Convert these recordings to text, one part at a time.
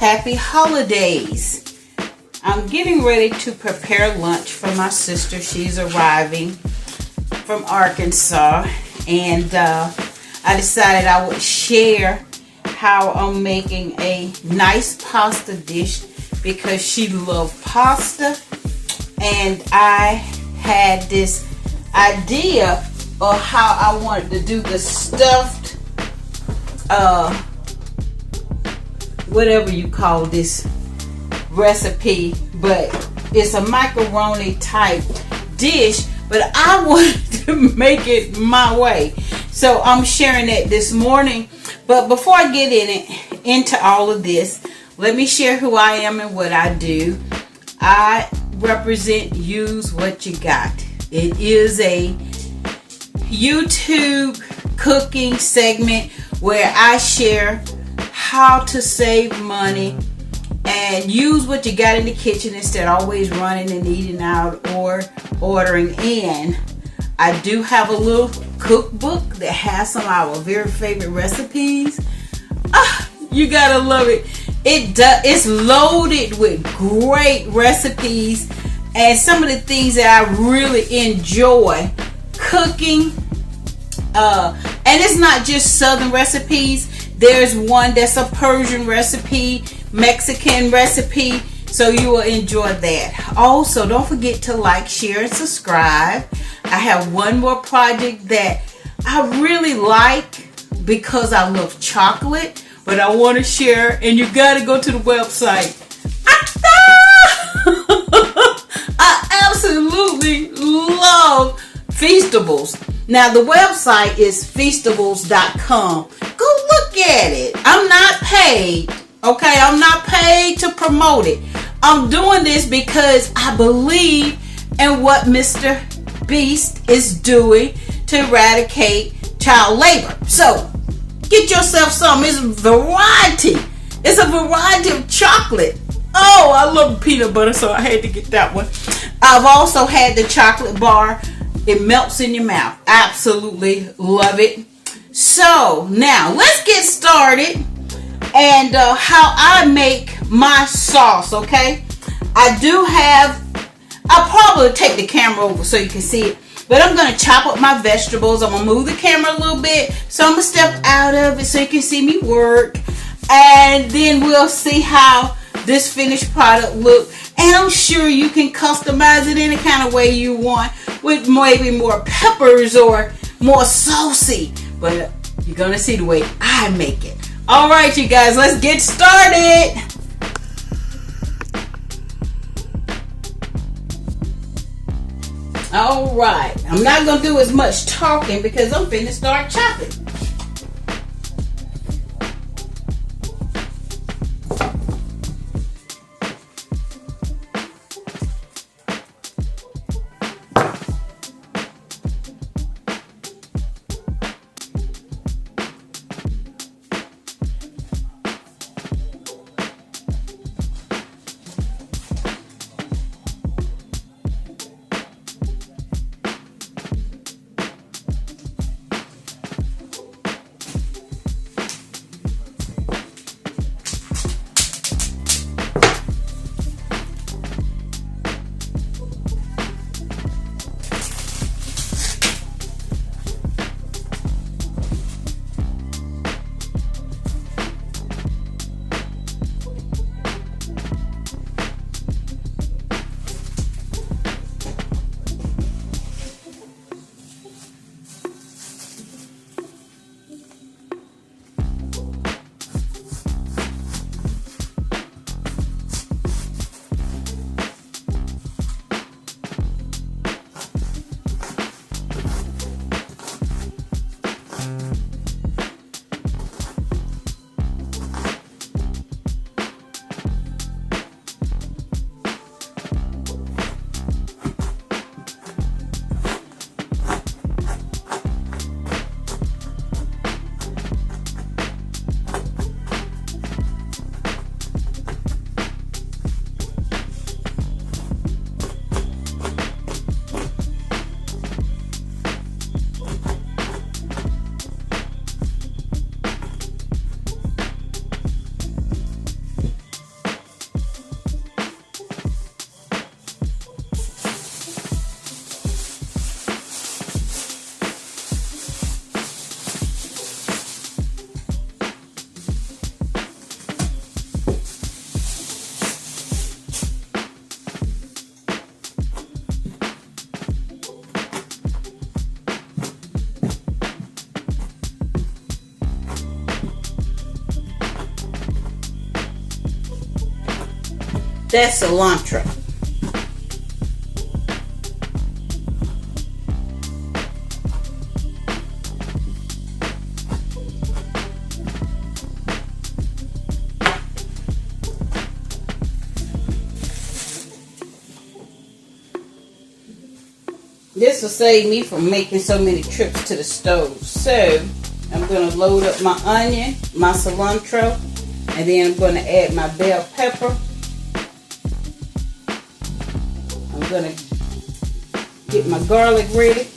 Happy holidays. I'm getting ready to prepare lunch for my sister. She's arriving from Arkansas, and I decided I would share how I'm making a nice pasta dish because she loves pasta, and I had this idea of how I wanted to do the stuffed whatever you call this recipe, but it's a macaroni type dish, but I wanted to make it my way, so I'm sharing that this morning. But before I get into all of this, let me share who I am and what I do. I represent Use What You Got. It is a YouTube cooking segment where I share how to save money and use what you got in the kitchen instead of always running and eating out or ordering in. I do have a little cookbook that has some of our very favorite recipes. You gotta love it. It's loaded with great recipes and some of the things that I really enjoy cooking. And it's not just Southern recipes. There's one that's a Persian recipe, Mexican recipe, so you will enjoy that. Also, don't forget to like, share, and subscribe. I have one more project that I really like because I love chocolate, but I want to share, and you got to go to the website. I absolutely love Feastables. Now, the website is feastables.com. Go look at it. I'm not paid. Okay, I'm not paid to promote it. I'm doing this because I believe in what Mr. Beast is doing to eradicate child labor. So, get yourself some. It's a variety. It's a variety of chocolate. Oh, I love peanut butter, so I had to get that one. I've also had the chocolate bar. It melts in your mouth. Absolutely love it. So now let's get started and how I make my sauce. Okay, I'll probably take the camera over so you can see it, but I'm gonna chop up my vegetables. I'm gonna move the camera a little bit, so I'm gonna step out of it so you can see me work, and then we'll see how this finished product look. And I'm sure you can customize it any kind of way you want, with maybe more peppers or more saucy, but you're gonna see the way I make it. All right, you guys, let's get started. All right, I'm not gonna do as much talking because I'm finna start chopping. That's cilantro. This will save me from making so many trips to the stove. So I'm going to load up my onion, my cilantro, and then I'm going to add my bell pepper. I'm going to get my garlic ready.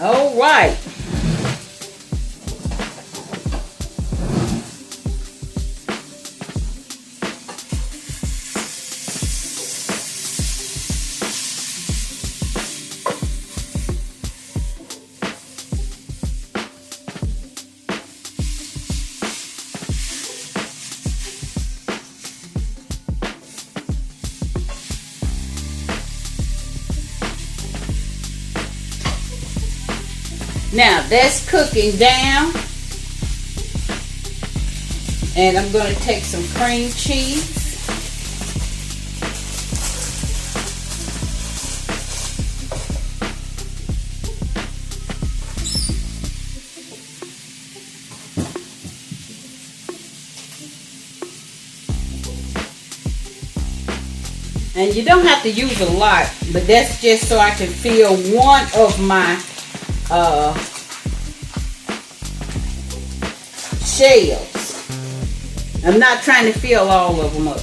All right. Now that's cooking down, and I'm going to take some cream cheese. And you don't have to use a lot, but that's just so I can fill one of my shells. I'm not trying to fill all of them up.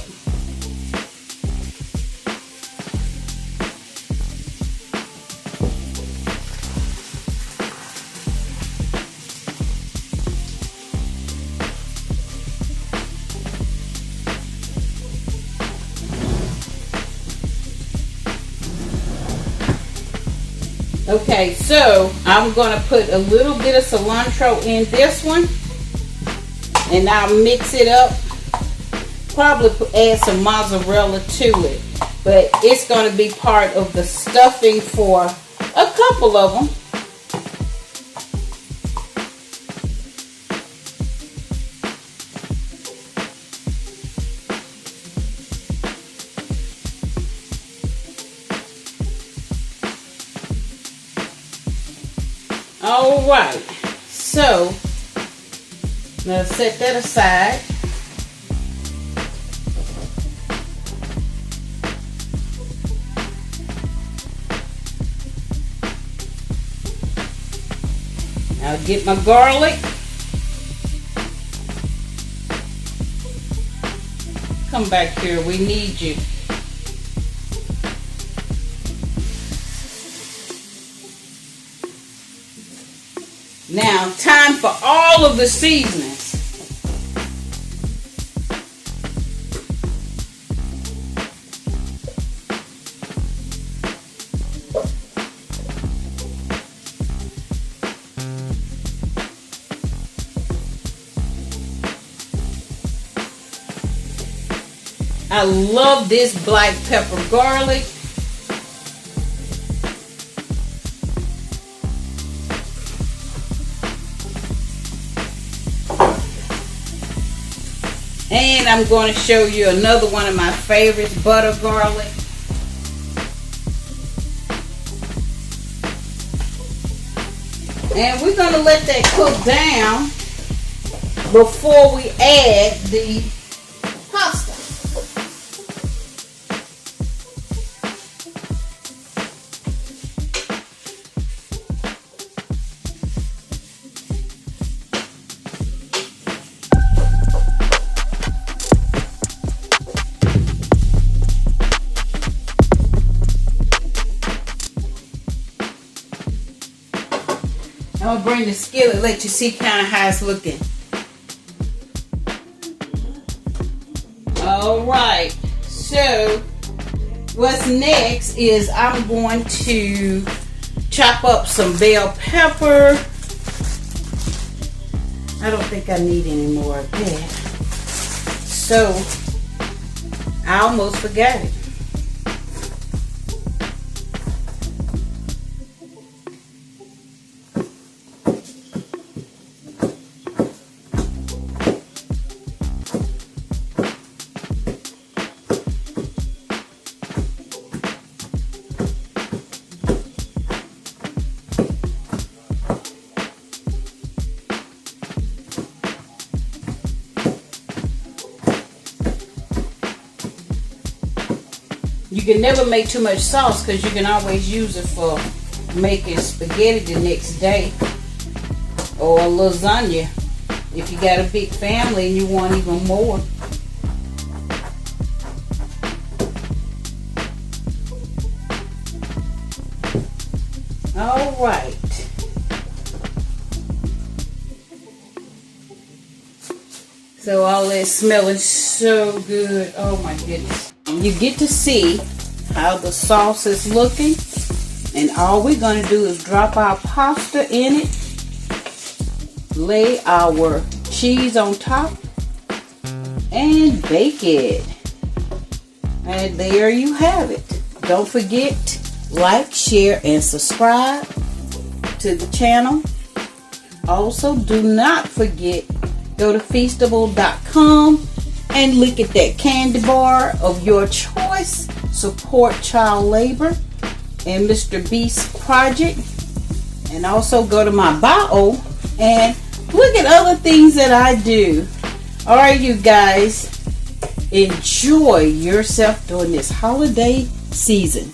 Okay, so I'm going to put a little bit of cilantro in this one, and I'll mix it up. Probably add some mozzarella to it, but it's going to be part of the stuffing for a couple of them. All right, so now set that aside. I'll get my garlic. Come back here, we need you. Now, time for all of the seasonings. I love this black pepper garlic. And I'm going to show you another one of my favorites, butter garlic. And we're going to let that cook down before we add the pasta. I'll bring the skillet, let you see kind of how it's looking. All right, so what's next is I'm going to chop up some bell pepper. I don't think I need any more of that. So I almost forgot it. You can never make too much sauce because you can always use it for making spaghetti the next day or lasagna if you got a big family and you want even more. All right. So all that smelling so good. Oh my goodness. You get to see how the sauce is looking, and all we're going to do is drop our pasta in it, lay our cheese on top, and bake it. And there you have it. Don't forget, like, share, and subscribe to the channel. Also, do not forget, go to feastable.com and look at that candy bar of your choice. Support child labor and Mr. Beast project. And also go to my bio and look at other things that I do. Alright, you guys, enjoy yourself during this holiday season.